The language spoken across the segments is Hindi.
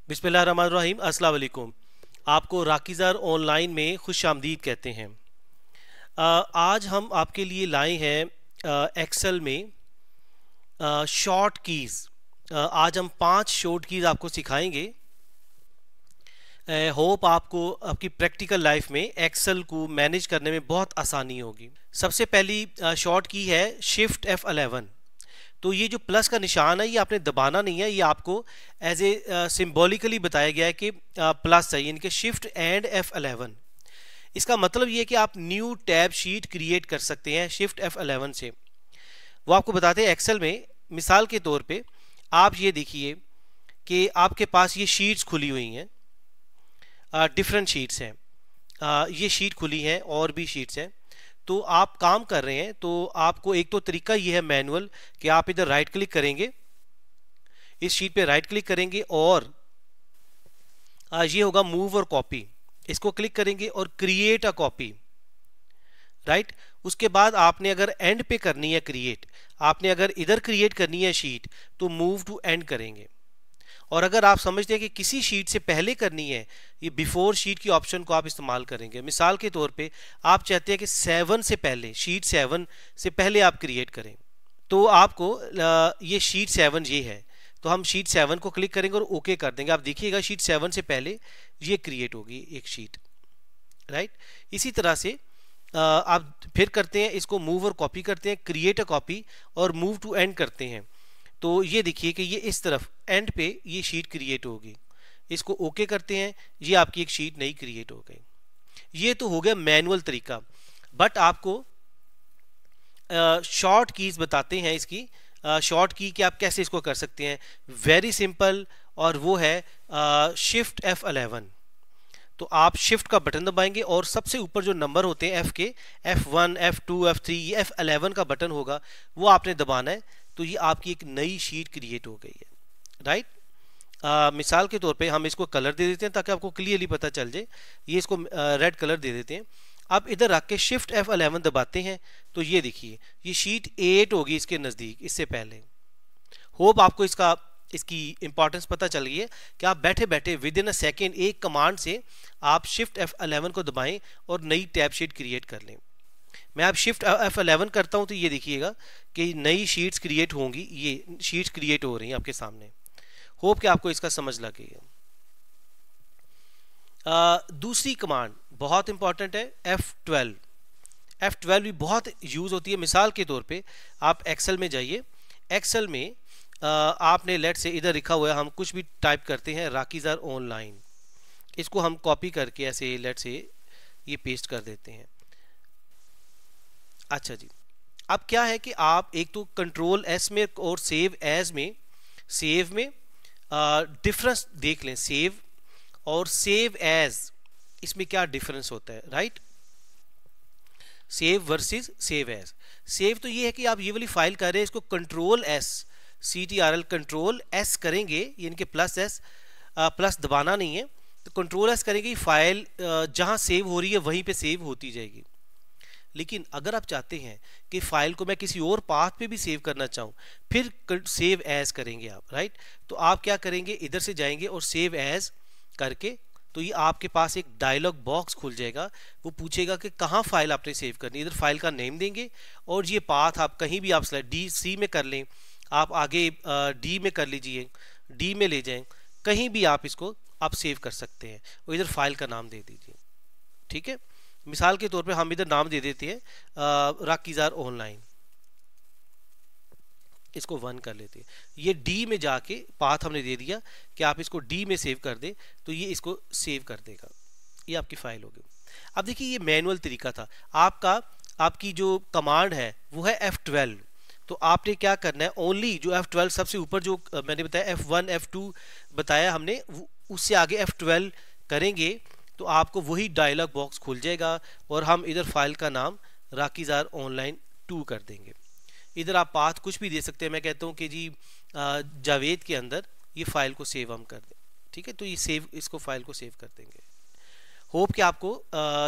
बिस्मिल्लाहिर्रहमानिर्रहीम, अस्सलाम वालेकुम। आपको राकीज़र ऑनलाइन में खुश आमदीद कहते हैं। आज हम आपके लिए लाए हैं एक्सेल में शॉर्ट कीज़। आज हम 5 शॉर्ट कीज़ आपको सिखाएंगे। होप आपको आपकी प्रैक्टिकल लाइफ में एक्सेल को मैनेज करने में बहुत आसानी होगी। सबसे पहली शॉर्ट की है शिफ्ट F11। तो ये जो प्लस का निशान है ये आपने दबाना नहीं है, ये आपको एज ए सिंबॉलिकली बताया गया है कि प्लस है, यानी कि शिफ्ट एंड F11। इसका मतलब ये है कि आप न्यू टैब शीट क्रिएट कर सकते हैं शिफ्ट F11 से। वो आपको बताते हैं एक्सेल में। मिसाल के तौर पे आप ये देखिए कि आपके पास ये शीट्स खुली हुई हैं, डिफरेंट शीट्स हैं। ये शीट खुली हैं और भी शीट्स हैं। तो आप काम कर रहे हैं तो आपको एक तो तरीका ये है मैनुअल कि आप इधर राइट क्लिक करेंगे, इस शीट पे राइट क्लिक करेंगे और ये होगा मूव और कॉपी, इसको क्लिक करेंगे और क्रिएट अ कॉपी। राइट, उसके बाद आपने अगर एंड पे करनी है क्रिएट, आपने अगर इधर क्रिएट करनी है शीट तो मूव टू एंड करेंगे। और अगर आप समझते हैं कि किसी शीट से पहले करनी है, ये बिफोर शीट की ऑप्शन को आप इस्तेमाल करेंगे। मिसाल के तौर पे आप चाहते हैं कि 7 से पहले, शीट 7 से पहले आप क्रिएट करें, तो आपको ये शीट 7 ये है, तो हम शीट 7 को क्लिक करेंगे और ओके कर देंगे। आप देखिएगा शीट 7 से पहले ये क्रिएट होगी एक शीट। राइट, इसी तरह से आप फिर करते हैं इसको मूव और कॉपी करते हैं, क्रिएट अ कॉपी और मूव टू एंड करते हैं। तो ये देखिए कि ये इस तरफ एंड पे ये शीट क्रिएट होगी, इसको ओके करते हैं, ये आपकी एक शीट नई क्रिएट हो गई। ये तो हो गया मैनुअल तरीका। बट आपको शॉर्ट कीज बताते हैं इसकी शॉर्ट की कि आप कैसे इसको कर सकते हैं। वेरी सिंपल, और वो है शिफ्ट F11। तो आप शिफ्ट का बटन दबाएंगे और सबसे ऊपर जो नंबर होते हैं F के, F1 F2 F3, ये F11 का बटन होगा, वो आपने दबाना है। तो ये आपकी एक नई शीट क्रिएट हो गई है। राइट, मिसाल के तौर पे हम इसको कलर दे देते हैं ताकि आपको क्लियरली पता चल जाए। ये इसको रेड कलर दे देते हैं। अब इधर रख के शिफ्ट F11 दबाते हैं तो ये देखिए ये शीट 8 होगी इसके नज़दीक, इससे पहले। होप आपको इसकी इंपॉर्टेंस पता चल गई है कि आप बैठे बैठे विद इन अ सेकेंड एक कमांड से आप शिफ्ट F11 को दबाएं और नई टैब शीट क्रिएट कर लें। मैं अब शिफ्ट F11 करता हूं तो ये देखिएगा कि नई शीट्स क्रिएट होंगी, ये शीट्स क्रिएट हो रही हैं आपके सामने। होप कि आपको इसका समझ लग गई है। दूसरी कमांड बहुत इंपॉर्टेंट है, F12। F12 भी बहुत यूज होती है। मिसाल के तौर पे आप एक्सेल में जाइए, एक्सेल में आपने लेट से इधर लिखा हुआ है, हम कुछ भी टाइप करते हैं राकीज़र ऑनलाइन, इसको हम कॉपी करके ऐसे लेट से ये पेस्ट कर देते हैं। अच्छा जी, अब क्या है कि आप एक तो कंट्रोल S में और सेव एज में, सेव में डिफरेंस देख लें, सेव और सेव एज, इसमें क्या डिफरेंस होता है। Right, save versus save as. Save तो ये है कि आप ये वाली फाइल कर रहे हैं, इसको control S CTRL control S करेंगे, यानी कि प्लस S, प्लस दबाना नहीं है, तो कंट्रोल S करेंगे, फाइल जहां सेव हो रही है वहीं पे सेव होती जाएगी। लेकिन अगर आप चाहते हैं कि फाइल को मैं किसी और पाथ पे भी सेव करना चाहूँ, फिर सेव एज करेंगे आप। राइट, तो आप क्या करेंगे, इधर से जाएंगे और सेव एज करके, तो ये आपके पास एक डायलॉग बॉक्स खुल जाएगा। वो पूछेगा कि कहाँ फाइल आपने सेव करनी, इधर फाइल का नेम देंगे और ये पाथ आप कहीं भी आप DC में कर लें, आप आगे D में कर लीजिए, D में ले जाएं, कहीं भी आप इसको आप सेव कर सकते हैं और इधर फाइल का नाम दे दीजिए। ठीक है, मिसाल के तौर पे हम इधर नाम दे देते हैं राकीज़र ऑनलाइन, इसको 1 कर लेते हैं। ये D में जाके पाथ हमने दे दिया कि आप इसको D में सेव कर दें, तो ये इसको सेव कर देगा, ये आपकी फाइल होगी। अब देखिए ये मैनुअल तरीका था। आपकी जो कमांड है वो है F12। तो आपने क्या करना है, ओनली जो F12 सबसे ऊपर जो मैंने बताया F1 F2 बताया हमने, उससे आगे F12 करेंगे तो आपको वही डायलॉग बॉक्स खुल जाएगा और हम इधर फाइल का नाम राकीज़र ऑनलाइन 2 कर देंगे। इधर आप पाथ कुछ भी दे सकते हैं, मैं कहता हूँ कि जी जावेद के अंदर ये फाइल को सेव हम कर दें। ठीक है, तो ये सेव, इसको फाइल को सेव कर देंगे। होप कि आपको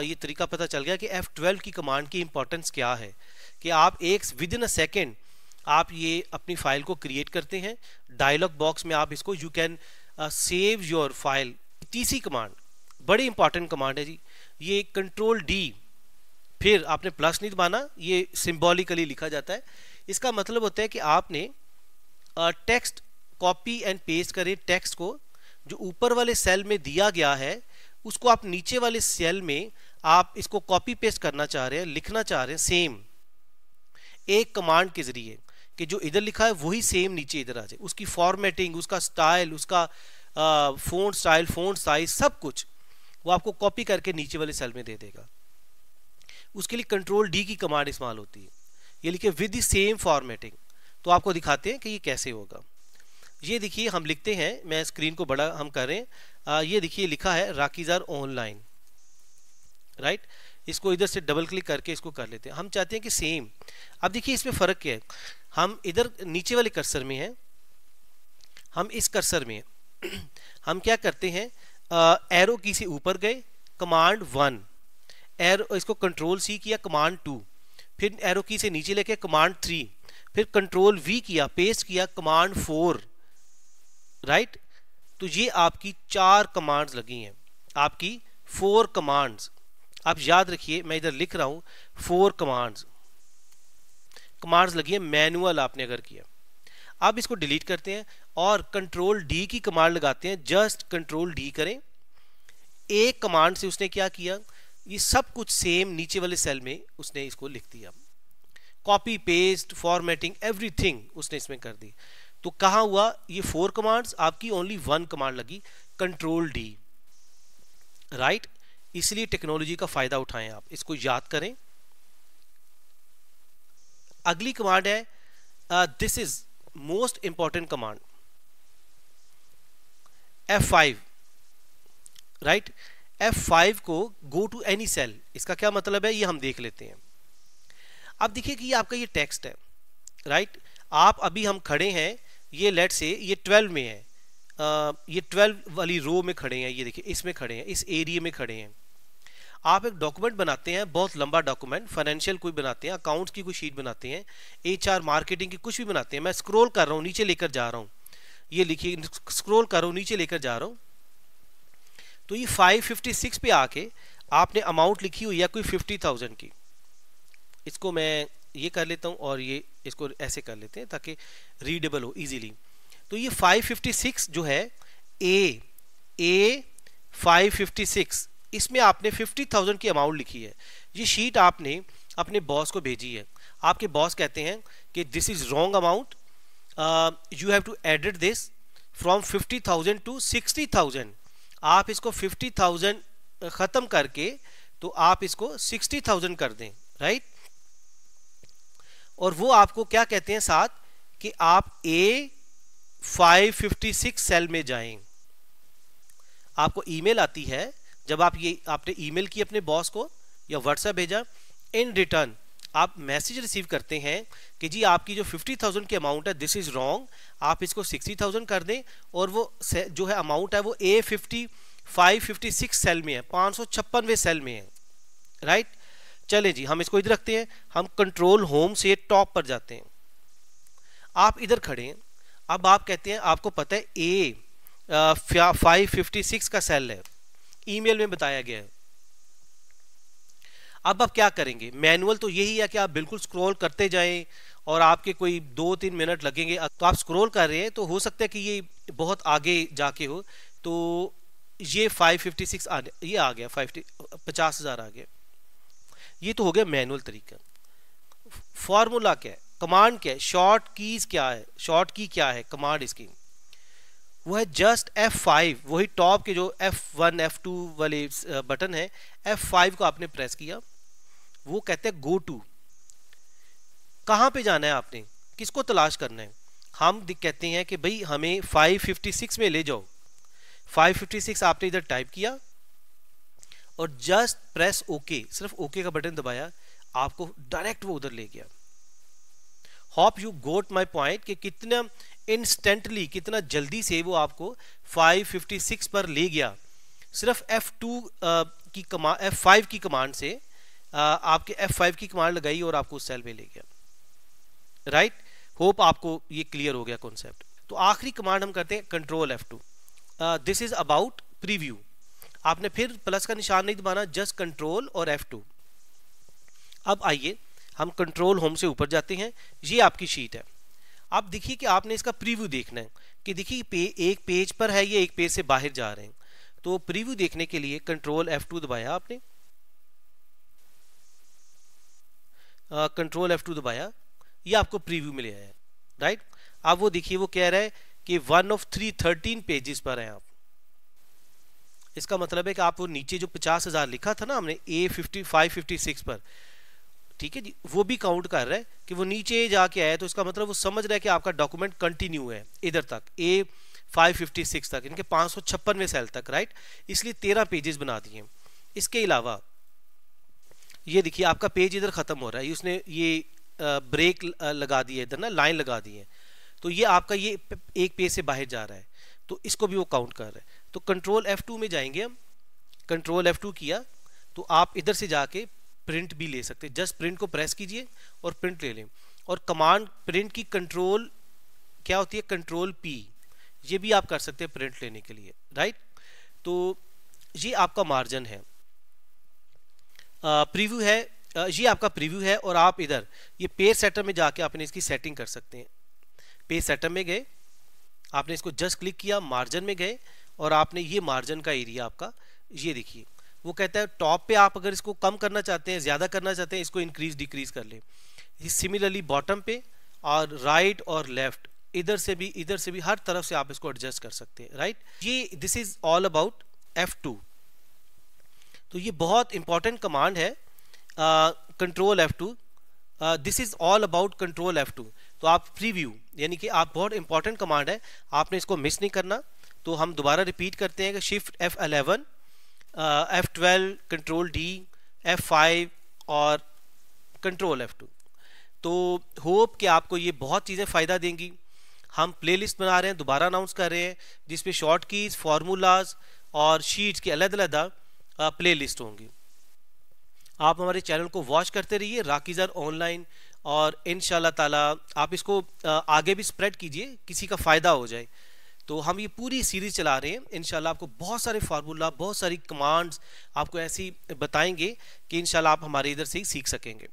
ये तरीका पता चल गया कि F12 की कमांड की इंपॉर्टेंस क्या है, कि आप एक विद इन अ सेकेंड आप ये अपनी फाइल को क्रिएट करते हैं। डायलॉग बॉक्स में आप इसको you can save your file. तीसरी कमांड बड़ी इंपॉर्टेंट कमांड है जी, ये कंट्रोल डी, फिर आपने प्लस नहीं दबाना, ये सिंबॉलिकली लिखा जाता है। इसका मतलब होता है कि आपने टेक्स्ट कॉपी एंड पेस्ट करें, टेक्स्ट को जो ऊपर वाले सेल में दिया गया है उसको आप नीचे वाले सेल में आप इसको कॉपी पेस्ट करना चाह रहे हैं, लिखना चाह रहे हैं सेम एक कमांड के जरिए, कि जो इधर लिखा है वही सेम नीचे इधर आ जाए। उसकी फॉर्मेटिंग, उसका स्टाइल, उसका फ़ॉन्ट स्टाइल, फ़ॉन्ट साइज, सब कुछ वो आपको कॉपी करके नीचे वाले सेल में दे देगा। उसके लिए कंट्रोल डी की कमांड इस्तेमाल होती है। ये लिखे विद द सेम फॉर्मेटिंग। तो आपको दिखाते हैं कि ये कैसे होगा। ये देखिए हम लिखते हैं, मैं स्क्रीन को बड़ा हम कर रहे हैं, ये देखिए लिखा है राकीज़ार ऑनलाइन, राइट। इसको इधर से डबल क्लिक करके इसको कर लेते हैं। हम चाहते हैं कि सेम। अब देखिए इसमें फ़र्क क्या है, हम इधर नीचे वाले कर्सर में हैं, हम इस कर्सर में हैं। हम क्या करते हैं, एरो की से ऊपर गए, कमांड 1, एरो इसको कंट्रोल सी किया, कमांड 2, फिर एरो की से नीचे लेके कमांड 3, फिर कंट्रोल वी किया, पेस्ट किया, कमांड 4, राइट। तो ये आपकी 4 कमांड्स लगी हैं, आपकी 4 कमांड्स। आप याद रखिए, मैं इधर लिख रहा हूं 4 कमांड्स लगी है, मैनुअल आपने अगर किया। अब इसको डिलीट करते हैं और कंट्रोल डी की कमांड लगाते हैं। जस्ट कंट्रोल डी करें, एक कमांड से उसने क्या किया, ये सब कुछ सेम नीचे वाले सेल में उसने इसको लिख दिया। कॉपी पेस्ट फॉर्मेटिंग एवरीथिंग उसने इसमें कर दी। तो कहाँ हुआ, ये 4 कमांड्स, आपकी ओनली 1 कमांड लगी, कंट्रोल डी, राइट। इसलिए टेक्नोलॉजी का फायदा उठाएं, आप इसको याद करें। अगली कमांड है, this is most important command, F5, right. F5 को गो टू एनी सेल, इसका क्या मतलब है ये हम देख लेते हैं। अब देखिए कि ये आपका ये टेक्स्ट है, राइट। आप अभी हम खड़े हैं, ये लेट से ये 12 में है, ये 12 वाली रो में खड़े हैं, ये देखिए इसमें खड़े हैं, इस एरिया में खड़े हैं। आप एक डॉक्यूमेंट बनाते हैं, बहुत लंबा डॉक्यूमेंट, फाइनेंशियल कोई बनाते हैं, अकाउंट्स की कोई शीट बनाते हैं, HR मार्केटिंग की कुछ भी बनाते हैं। मैं स्क्रॉल कर रहा हूँ, नीचे लेकर जा रहा हूँ, ये लिखिए स्क्रॉल कर रहा हूँ, नीचे लेकर जा रहा हूँ। तो ये 556 पे आके आपने अमाउंट लिखी हुई है कोई 50,000 की। इसको मैं ये कर लेता हूँ और ये इसको ऐसे कर लेते हैं ताकि रीडेबल हो इजीली। तो ये 556 जो है, ए 556, इसमें आपने 50,000 की अमाउंट लिखी है। ये शीट आपने अपने बॉस को भेजी है। आपके बॉस कहते हैं कि this is wrong amount, you have to edit this from 50,000 to 60,000। आप इसको 50,000 ख़त्म करके तो आप इसको 60,000 कर दें, राइट। और वो आपको क्या कहते हैं साथ, कि आप A556 सेल में जाएं। आपको ईमेल आती है, जब आप ये आपने ईमेल की अपने बॉस को या व्हाट्सएप भेजा, इन रिटर्न आप मैसेज रिसीव करते हैं कि जी आपकी जो 50,000 की अमाउंट है दिस इज रॉन्ग, आप इसको 60,000 कर दें। और वो जो है अमाउंट है वो A556 सेल में है, 556वें सेल में है, राइट। चले जी हम इसको इधर रखते हैं, हम कंट्रोल होम से टॉप पर जाते हैं। आप इधर खड़े हैं, अब आप कहते हैं आपको पता है A556 का सेल है, ईमेल में बताया गया है। अब आप क्या करेंगे, मैनुअल तो यही है कि आप बिल्कुल स्क्रॉल करते जाएं और आपके कोई 2-3 मिनट लगेंगे। तो आप स्क्रॉल कर रहे हैं तो हो सकता है कि ये बहुत आगे जाके हो, तो ये 556 ये आ गया, 50,000 आ गया। ये तो हो गया मैनुअल तरीका। फॉर्मूला क्या है, कमांड क्या है, शॉर्ट कीज क्या है, शॉर्ट की क्या है कमांड इसकी, वो है जस्ट F5, वही टॉप के जो F1 F2 वाले बटन है, F5 को आपने प्रेस किया, वो कहते हैं गो टू। कहां पे जाना है आपने, किसको तलाश करना है। हम कहते हैं कि भाई हमें 556 में ले जाओ। 556 आपने इधर टाइप किया और जस्ट प्रेस ओके, सिर्फ ओके का बटन दबाया, आपको डायरेक्ट वो उधर ले गया। Hope you got my point कि कितना इंस्टेंटली, कितना जल्दी से वो आपको 556 पर ले गया। सिर्फ F5 की कमांड से आपके F5 की कमांड लगाई और आपको उस सेल में ले गया, राइट। होप आपको ये क्लियर हो गया कॉन्सेप्ट। तो आखिरी कमांड हम करते हैं control F2। This is about preview. आपने फिर प्लस का निशान नहीं दबाना, जस्ट कंट्रोल और F2। अब आइए हम कंट्रोल होम से ऊपर जाते हैं। ये आपकी शीट है। अब देखिए कि आपने इसका प्रीव्यू देखना है कि देखिए एक पेज पर है, ये एक पेज से बाहर जा रहे हैं। तो प्रीव्यू देखने के लिए कंट्रोल F2 दबाया आपने, कंट्रोल F2 दबाया, ये आपको प्रीव्यू मिल गया है, राइट। अब वो देखिए वो कह रहा है कि 1 of 313 पेजेस पर हैं आप। इसका मतलब है कि आप वो नीचे जो 50,000 लिखा था ना हमने A5556 पर, ठीक है जी, वो भी काउंट कर रहा है कि वो नीचे जाके आया। तो इसका मतलब वो समझ रहा है कि आपका डॉक्यूमेंट कंटिन्यू है इधर तक, A556 तक, इनके 556वें सेल तक, राइट। इसलिए 13 पेजेस बना दिए। इसके अलावा ये देखिए आपका पेज इधर खत्म हो रहा है, उसने ये ब्रेक लगा दिया, इधर ना लाइन लगा दी है। तो ये आपका ये एक पेज से बाहर जा रहा है, तो इसको भी वो काउंट कर रहा है। तो कंट्रोल F2 में जाएंगे हम, कंट्रोल F2 किया तो आप इधर से जाके प्रिंट भी ले सकते हैं। जस्ट प्रिंट को प्रेस कीजिए और प्रिंट ले लें। और कमांड प्रिंट की कंट्रोल क्या होती है, कंट्रोल P, ये भी आप कर सकते हैं प्रिंट लेने के लिए, राइट। तो ये आपका मार्जिन है, प्रीव्यू है, ये आपका प्रीव्यू है। और आप इधर ये पेज सेटर में जाके आपने इसकी सेटिंग कर सकते हैं। पेज सेटर में गए, आपने इसको जस्ट क्लिक किया, मार्जिन में गए और आपने ये मार्जिन का एरिया आपका ये देखिए, वो कहता है टॉप पे आप अगर इसको कम करना चाहते हैं, ज्यादा करना चाहते हैं, इसको इंक्रीज डिक्रीज कर लें। सिमिलरली बॉटम पे और राइट और लेफ्ट, इधर से भी हर तरफ से आप इसको एडजस्ट कर सकते हैं, राइट। ये this is all about F2। तो ये बहुत इंपॉर्टेंट कमांड है control F2। This is all about control F2। तो आप प्रीव्यू यानी कि आप बहुत इंपॉर्टेंट कमांड है, आपने इसको मिस नहीं करना। तो हम दोबारा रिपीट करते हैं कि shift F11, F12, control D, F5 और कंट्रोल F2। तो होप कि आपको ये बहुत चीज़ें फ़ायदा देंगी। हम प्लेलिस्ट बना रहे हैं, दोबारा अनाउंस कर रहे हैं, जिसपे शॉर्ट कीज, फार्मूलाज और शीट्स की अलग-अलग प्लेलिस्ट होंगी। आप हमारे चैनल को वॉच करते रहिए, राकीज़र ऑनलाइन, और इंशाल्लाह ताला आप इसको आगे भी स्प्रेड कीजिए, किसी का फ़ायदा हो जाए। तो हम ये पूरी सीरीज चला रहे हैं, इंशाल्लाह आपको बहुत सारे फार्मूला, बहुत सारी कमांड्स आपको ऐसी बताएंगे कि इंशाल्लाह आप हमारे इधर से ही सीख सकेंगे।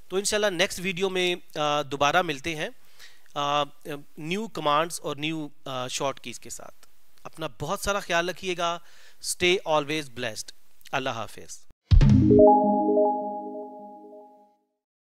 तो इंशाल्लाह नेक्स्ट वीडियो में दोबारा मिलते हैं न्यू कमांड्स और न्यू शॉर्ट कीज के साथ। अपना बहुत सारा ख्याल रखिएगा। Stay always blessed. अल्लाह हाफिज।